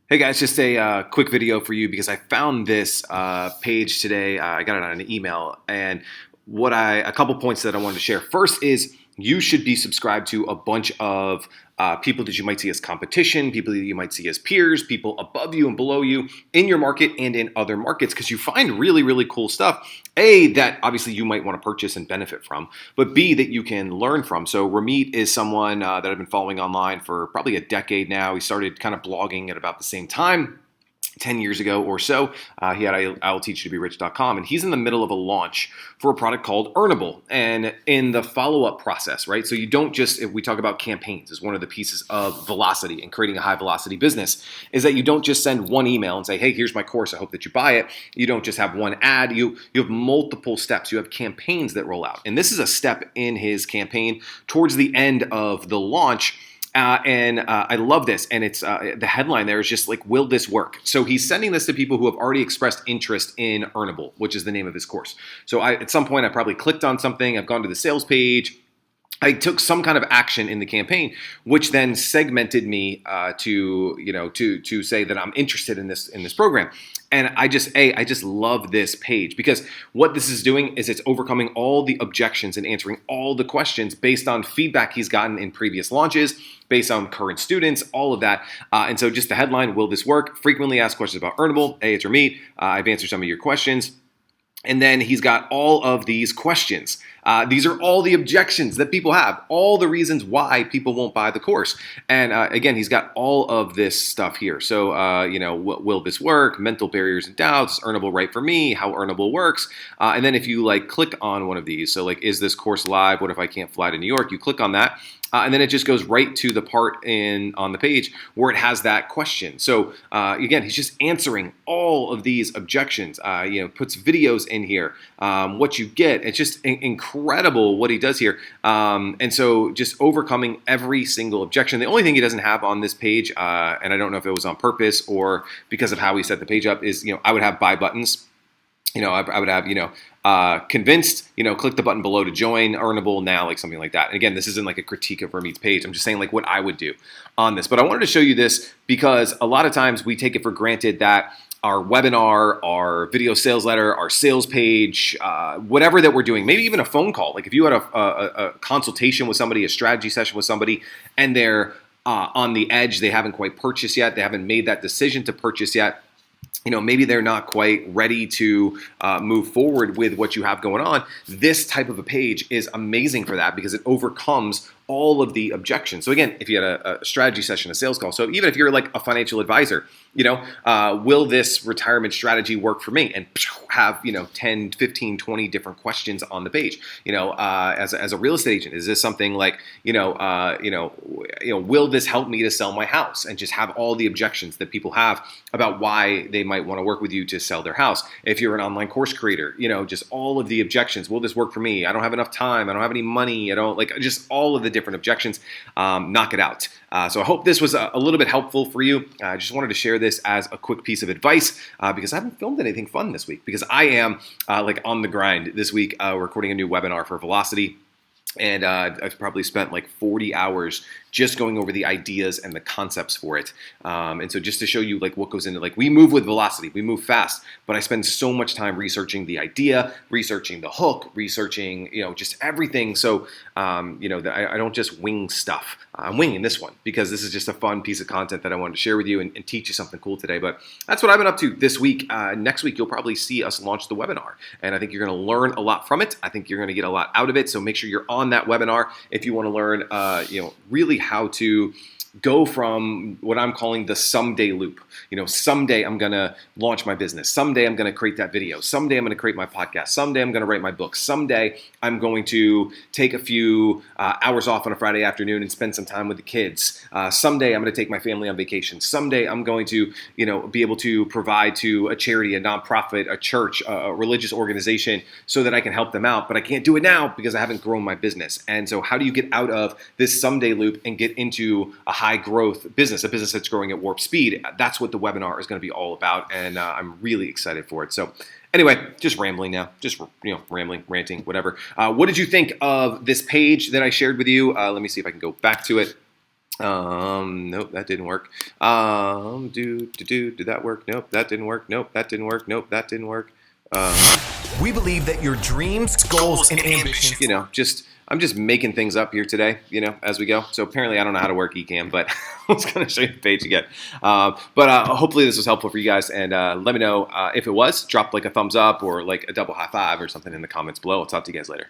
Hey guys, just a quick video for you because I found this page today. I got it on an email, and a couple points that I wanted to share. First is you should be subscribed to a bunch of people that you might see as competition, people that you might see as peers, people above you and below you in your market and in other markets, because you find really, really cool stuff. A, that obviously you might want to purchase and benefit from, but B, that you can learn from. So Ramit is someone that I've been following online for probably a decade now. He started kind of blogging at about the same time. 10 years ago or so. He had I'llTeachYouToBeRich.com, and he's in the middle of a launch for a product called Earnable. And in the follow-up process, right? So you don't just, if we talk about campaigns as one of the pieces of velocity and creating a high velocity business, is that you don't just send one email and say, hey, here's my course, I hope that you buy it. You don't just have one ad, you have multiple steps. You have campaigns that roll out. And this is a step in his campaign towards the end of the launch. I love this, and it's the headline there is just like, will this work? So he's sending this to people who have already expressed interest in Earnable, which is the name of his course. So at some point I probably clicked on something, I've gone to the sales page, I took some kind of action in the campaign, which then segmented me to say that I'm interested in this program. And I just love this page, because what this is doing is it's overcoming all the objections and answering all the questions based on feedback he's gotten in previous launches, based on current students, all of that. And so just the headline, will this work? Frequently asked questions about Earnable. Hey, it's Ramit. I've answered some of your questions. And then he's got all of these questions. These are all the objections that people have, all the reasons why people won't buy the course. And again, he's got all of this stuff here. So, will this work? Mental barriers and doubts. Is Earnable right for me? How Earnable works. And then if you click on one of these, so is this course live? What if I can't fly to New York? You click on that. And then it just goes right to the part on the page where it has that question. So again, he's just answering all of these objections. Puts videos in here. What you get, it's just incredible what he does here. And so just overcoming every single objection. The only thing he doesn't have on this page, and I don't know if it was on purpose or because of how he set the page up, is I would have buy buttons. I would have, convinced, click the button below to join, Earnable now, something like that. And again, this isn't a critique of Ramit's page. I'm just saying what I would do on this. But I wanted to show you this because a lot of times we take it for granted that our webinar, our video sales letter, our sales page, whatever that we're doing, maybe even a phone call. If you had a consultation with somebody, a strategy session with somebody, and they're on the edge, they haven't quite purchased yet, they haven't made that decision to purchase yet, maybe they're not quite ready to move forward with what you have going on. This type of a page is amazing for that because it overcomes all of the objections. So again, if you had a strategy session, a sales call, so even if you're a financial advisor, will this retirement strategy work for me? And have 10, 15, 20 different questions on the page. As a real estate agent, is this something will this help me to sell my house? And just have all the objections that people have about why they might want to work with you to sell their house. If you're an online course creator, just all of the objections. Will this work for me? I don't have enough time. I don't have any money. I don't just all of the different objections. Knock it out. So I hope this was a little bit helpful for you. I just wanted to share this as a quick piece of advice because I haven't filmed anything fun this week because I am on the grind this week, recording a new webinar for Velocity. And I've probably spent 40 hours just going over the ideas and the concepts for it. And so just to show you what goes into we move with velocity, we move fast, but I spend so much time researching the idea, researching the hook, researching, just everything. So, that I don't just wing stuff. I'm winging this one because this is just a fun piece of content that I wanted to share with you and teach you something cool today. But that's what I've been up to this week. Next week, you'll probably see us launch the webinar. And I think you're going to learn a lot from it. I think you're going to get a lot out of it. So make sure you're on that webinar if you want to learn, really how to go from what I'm calling the someday loop. Someday I'm going to launch my business. Someday I'm going to create that video. Someday I'm going to create my podcast. Someday I'm going to write my book. Someday I'm going to take a few hours off on a Friday afternoon and spend some time with the kids. Someday I'm going to take my family on vacation. Someday I'm going to, be able to provide to a charity, a nonprofit, a church, a religious organization so that I can help them out. But I can't do it now because I haven't grown my business. And so how do you get out of this someday loop and get into a high growth business, a business that's growing at warp speed? That's what the webinar is going to be all about, and I'm really excited for it. So anyway, just rambling now, just rambling, ranting, whatever. What did you think of this page that I shared with you? Let me see if I can go back to it. Nope, that didn't work. Did that work? Nope, that didn't work. Nope, that didn't work. Nope, that didn't work. We believe that your dreams, goals, and ambitions. I'm just making things up here today, as we go. So apparently I don't know how to work Ecamm, but I was going to show you the page again. But hopefully this was helpful for you guys, and let me know if it was. Drop like a thumbs up or like a double high five or something in the comments below. I'll talk to you guys later.